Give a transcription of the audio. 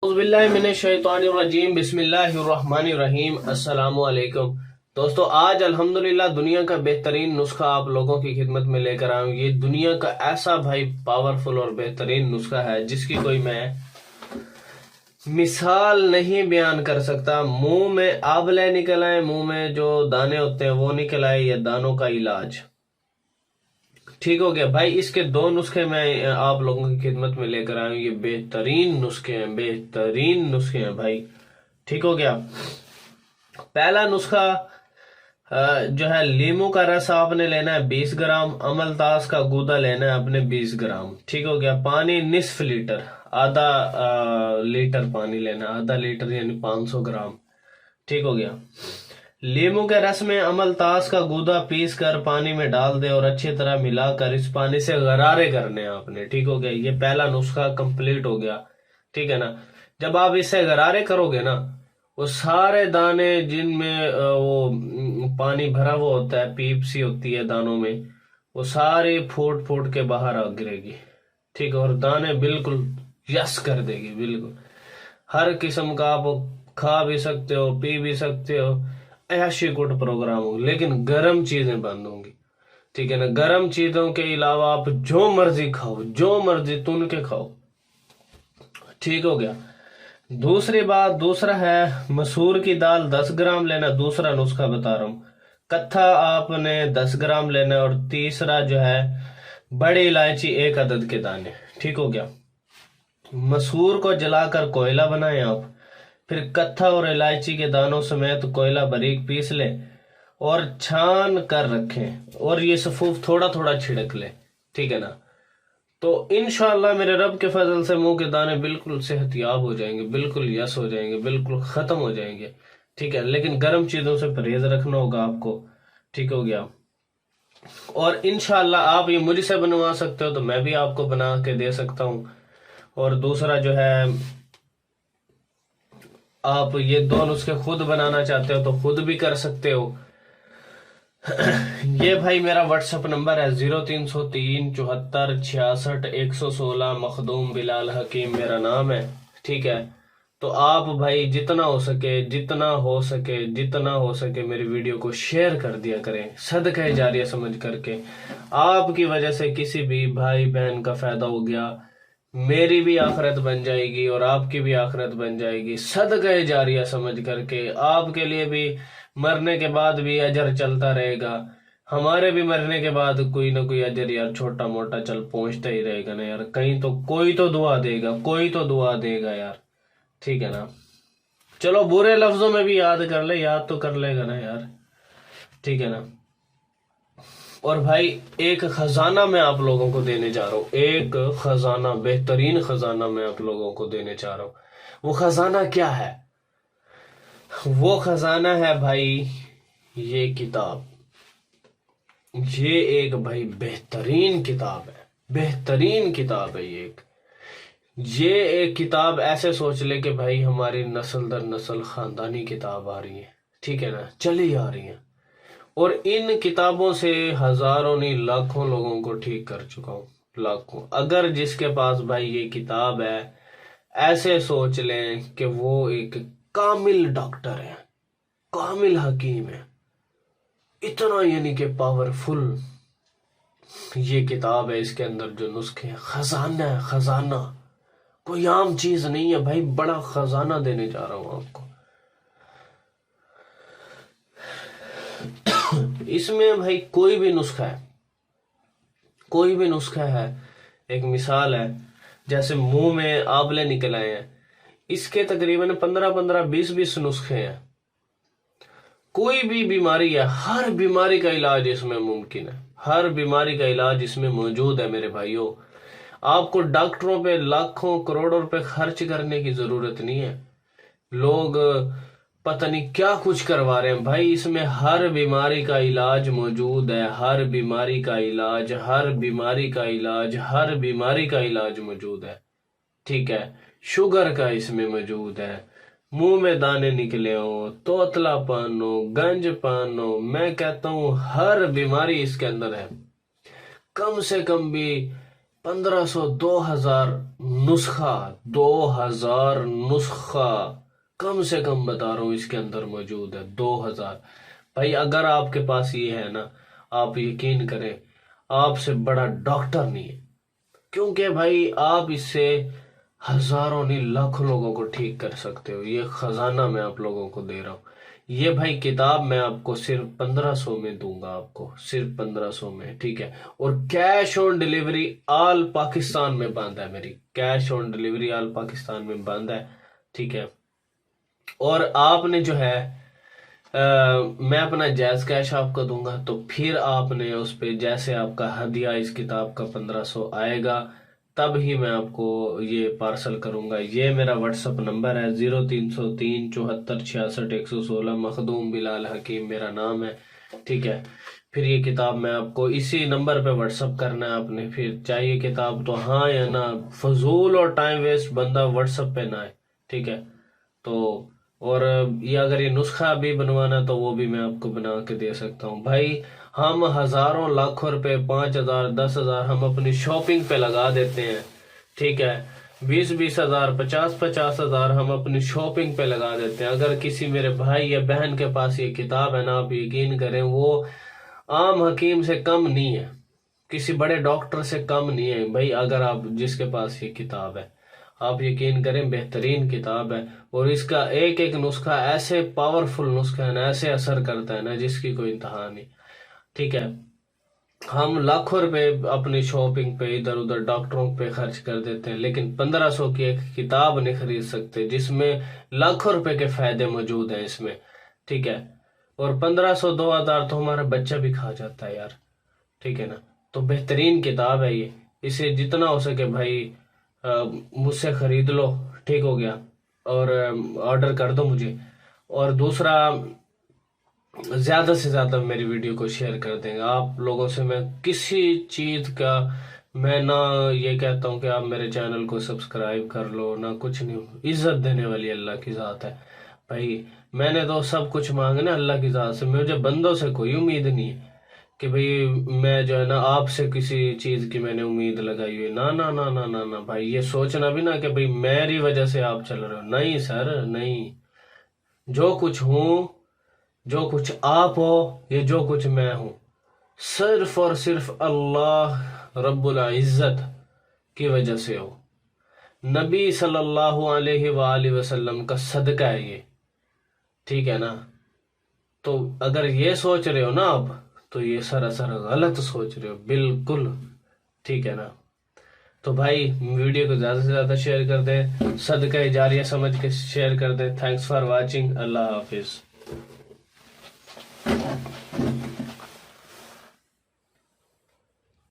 اعوذ باللہ من الشیطان الرجیم بسم اللہ الرحمن الرحیم السلام علیکم دوستو، آج الحمدللہ دنیا کا بہترین نسخہ آپ لوگوں کی خدمت میں لے کر آیا ہوں۔ یہ دنیا کا ایسا بھائی پاورفل اور بہترین نسخہ ہے جس کی کوئی میں مثال نہیں بیان کر سکتا۔ منہ میں آبلے نکل آئے، منہ میں جو دانے ہوتے ہیں وہ نکل آئے، یہ دانوں کا علاج ٹھیک ہو گیا بھائی۔ اس کے دو نسخے میں آپ لوگوں کی خدمت میں لے کر آیا ہوں۔ یہ بہترین نسخے ہیں، بہترین نسخے ہیں بھائی، ٹھیک ہو گیا۔ پہلا نسخہ جو ہے، لیمو کا رس آپ نے لینا ہے 20 گرام، املتاس کا گودا لینا ہے اپنے 20 گرام، ٹھیک ہو گیا۔ پانی نصف لیٹر، آدھا لیٹر پانی لینا ہے، آدھا لیٹر یعنی 500 گرام، ٹھیک ہو گیا۔ لیمو کے رس میں املتاس کا گودا پیس کر پانی میں ڈال دے اور اچھی طرح ملا کر اس پانی سے غرارے کرنے ہیں آپ نے، ٹھیک ہو گیا۔ یہ پہلا نسخہ کمپلیٹ ہو گیا، ٹھیک ہے نا۔ جب آپ اس سے غرارے کرو گے نا، وہ سارے دانے جن میں وہ پانی بھرا ہوا ہوتا ہے، پیپ سی ہوتی ہے دانوں میں، وہ ساری پھوٹ پھوٹ کے باہر آ گرے گی، ٹھیک ہے، اور دانے بالکل یس کر دے گی، بالکل ہر قسم کا آپ کھا بھی سکتے ہو، پی بھی سکتے ہو، ایشی گڈ پروگرام ہوگا، لیکن گرم چیزیں بند ہوں گی، ٹھیک ہے نا۔ گرم چیزوں کے علاوہ آپ جو مرضی کھاؤ، جو مرضی تن کے کھاؤ، ٹھیک ہو گیا۔ دوسرا ہے مسور کی دال 10 گرام لینا، دوسرا نسخہ بتا رہا ہوں۔ کتھا آپ نے 10 گرام لینا ہے، اور تیسرا جو ہے بڑی الائچی 1 عدد کے دانے، ٹھیک ہو گیا۔ مسور کو جلا کر کوئلہ بنائیں آپ، پھر کتھا اور الائچی کے دانوں سمیت کوئلہ باریک پیس لیں اور چھان کر رکھیں، اور یہ صفوف تھوڑا تھوڑا چھڑک لیں، ٹھیک ہے نا۔ تو انشاءاللہ میرے رب کے فضل سے منہ کے دانے بالکل صحت یاب ہو جائیں گے، بالکل یس ہو جائیں گے، بالکل ختم ہو جائیں گے، ٹھیک ہے۔ لیکن گرم چیزوں سے پرہیز رکھنا ہوگا آپ کو، ٹھیک ہو گیا۔ اور انشاءاللہ آپ یہ مجھ سے بنوا سکتے ہو تو میں بھی آپ کو بنا کے دے سکتا ہوں۔ اور دوسرا جو ہے، آپ یہ دو نسخے خود بنانا چاہتے ہو تو خود بھی کر سکتے ہو۔ یہ بھائی میرا واٹس ایپ نمبر ہے 0303 74 66 116، مخدوم بلال حکیم میرا نام ہے، ٹھیک ہے۔ تو آپ بھائی جتنا ہو سکے میری ویڈیو کو شیئر کر دیا کریں، صدقہ جاریہ سمجھ کر کے۔ آپ کی وجہ سے کسی بھی بھائی بہن کا فائدہ ہو گیا، میری بھی آخرت بن جائے گی اور آپ کی بھی آخرت بن جائے گی، صدقہ جاریہ سمجھ کر کے۔ آپ کے لیے بھی مرنے کے بعد بھی اجر چلتا رہے گا، ہمارے بھی مرنے کے بعد کوئی نہ کوئی اجر یار چھوٹا موٹا چل پہنچتا ہی رہے گا نا یار، کہیں تو کوئی تو دعا دے گا، کوئی تو دعا دے گا یار، ٹھیک ہے نا۔ چلو برے لفظوں میں بھی یاد کر لے، یاد تو کر لے گا نا یار، ٹھیک ہے نا۔ اور بھائی ایک خزانہ میں آپ لوگوں کو دینے جا رہا ہوں، ایک خزانہ، بہترین خزانہ میں آپ لوگوں کو دینے جا رہا ہوں۔ وہ خزانہ کیا ہے؟ وہ خزانہ ہے بھائی یہ کتاب، یہ ایک بھائی بہترین کتاب ہے، بہترین کتاب ہے یہ ایک کتاب ایسے سوچ لے کہ بھائی ہماری نسل در نسل خاندانی کتاب آ رہی ہے، ٹھیک ہے نا، چلی آ رہی ہیں، اور ان کتابوں سے ہزاروں نہیں لاکھوں لوگوں کو ٹھیک کر چکا ہوں، لاکھوں۔ اگر جس کے پاس بھائی یہ کتاب ہے، ایسے سوچ لیں کہ وہ ایک کامل ڈاکٹر ہے، کامل حکیم ہے، اتنا یعنی کہ پاورفل یہ کتاب ہے۔ اس کے اندر جو نسخے ہیں، خزانہ ہے، خزانہ، کوئی عام چیز نہیں ہے بھائی، بڑا خزانہ دینے جا رہا ہوں آپ کو۔ اس میں بھائی کوئی بھی نسخہ ہے، ایک مثال ہے، جیسے منہ میں آبلے نکل آئے ہیں، اس کے تقریباً 15 20 نسخے ہیں۔ کوئی بھی بیماری ہے، ہر بیماری کا علاج اس میں ممکن ہے، ہر بیماری کا علاج اس میں موجود ہے میرے بھائیوں۔ آپ کو ڈاکٹروں پہ لاکھوں کروڑوں روپے خرچ کرنے کی ضرورت نہیں ہے، لوگ پتہ نہیں کیا کچھ کروا رہے ہیں بھائی، اس میں ہر بیماری کا علاج موجود ہے، ہر بیماری کا علاج موجود ہے، ٹھیک ہے۔ شوگر کا اس میں موجود ہے، منہ میں دانے نکلے ہو، توتلا پان ہو، گنج پان ہو، میں کہتا ہوں ہر بیماری اس کے اندر ہے۔ کم سے کم بھی 1500 2000 نسخہ، 2000 نسخہ کم سے کم بتا رہا ہوں اس کے اندر موجود ہے، 2000۔ بھائی اگر آپ کے پاس یہ ہے نا، آپ یقین کریں آپ سے بڑا ڈاکٹر نہیں ہے، کیونکہ بھائی آپ اس سے ہزاروں نہیں لاکھوں لوگوں کو ٹھیک کر سکتے ہو۔ یہ خزانہ میں آپ لوگوں کو دے رہا ہوں۔ یہ بھائی کتاب میں آپ کو صرف 1500 میں دوں گا، آپ کو صرف 1500 میں، ٹھیک ہے؟ اور کیش آن ڈیلیوری آل پاکستان میں بند ہے، میری کیش آن ڈیلیوری آل پاکستان میں بند ہے، ٹھیک ہے؟ اور آپ نے جو ہے میں اپنا جائز کیش آپ کو دوں گا، تو پھر آپ نے اس پہ جیسے آپ کا ہدیہ اس کتاب کا 1500 آئے گا، تب ہی میں آپ کو یہ پارسل کروں گا۔ یہ میرا واٹس اپ نمبر ہے 0303 74 66 116، مخدوم بلال حکیم میرا نام ہے، ٹھیک ہے؟ پھر یہ کتاب میں آپ کو اسی نمبر پہ واٹس اپ کرنا ہے آپ نے۔ پھر چاہیے کتاب تو ہاں یا نہ، فضول اور ٹائم ویسٹ بندہ واٹس اپ پہ نہ آئے، ٹھیک ہے؟ تو اور یہ اگر یہ نسخہ بھی بنوانا تو وہ بھی میں آپ کو بنا کے دے سکتا ہوں۔ بھائی ہم ہزاروں لاکھوں روپے، 5000 10,000 ہم اپنی شاپنگ پہ لگا دیتے ہیں، ٹھیک ہے؟ 20,000 50,000 ہم اپنی شاپنگ پہ لگا دیتے ہیں۔ اگر کسی میرے بھائی یا بہن کے پاس یہ کتاب ہے نا، آپ یقین کریں وہ عام حکیم سے کم نہیں ہے، کسی بڑے ڈاکٹر سے کم نہیں ہے بھائی۔ اگر آپ جس کے پاس یہ کتاب ہے، آپ یقین کریں بہترین کتاب ہے، اور اس کا ایک ایک نسخہ ایسے پاورفل نسخہ ہے نا، ایسے اثر کرتا ہے نا جس کی کوئی انتہا نہیں، ٹھیک ہے؟ ہم لاکھوں روپے اپنی شاپنگ پہ ادھر ادھر ڈاکٹروں پہ خرچ کر دیتے ہیں، لیکن 1500 کی ایک کتاب نہیں خرید سکتے جس میں لاکھوں روپے کے فائدے موجود ہیں اس میں، ٹھیک ہے؟ اور 1500 2000 تو ہمارا بچہ بھی کھا جاتا ہے یار، ٹھیک ہے نا؟ تو بہترین کتاب ہے یہ، اسے جتنا ہو سکے بھائی مجھ سے خرید لو، ٹھیک ہو گیا؟ اور آرڈر کر دو مجھے۔ اور دوسرا، زیادہ سے زیادہ میری ویڈیو کو شیئر کر دیں گا۔ آپ لوگوں سے میں کسی چیز کا میں نہ یہ کہتا ہوں کہ آپ میرے چینل کو سبسکرائب کر لو، نہ کچھ نہیں، عزت دینے والی اللہ کی ذات ہے بھائی۔ میں نے تو سب کچھ مانگنا اللہ کی ذات سے، مجھے بندوں سے کوئی امید نہیں ہے کہ بھئی میں جو ہے نا آپ سے کسی چیز کی میں نے امید لگائی ہوئی، نہ نہ نہ نہ نہ نہ بھائی، یہ سوچنا بھی نہ کہ بھئی میری وجہ سے آپ چل رہے ہو، نہیں سر نہیں۔ جو کچھ ہوں، جو کچھ آپ ہو، یہ جو کچھ میں ہوں، صرف اور صرف اللہ رب العزت کی وجہ سے ہو، نبی صلی اللہ علیہ وآلہ وسلم کا صدقہ ہے یہ، ٹھیک ہے نا؟ تو اگر یہ سوچ رہے ہو نا آپ، تو یہ سراسر غلط سوچ رہے ہو بالکل، ٹھیک ہے نا؟ تو بھائی ویڈیو کو زیادہ سے زیادہ شیئر کر دیں، صدقہ جاریہ سمجھ کے شیئر کر دیں۔ تھینکس فار واچنگ، اللہ حافظ۔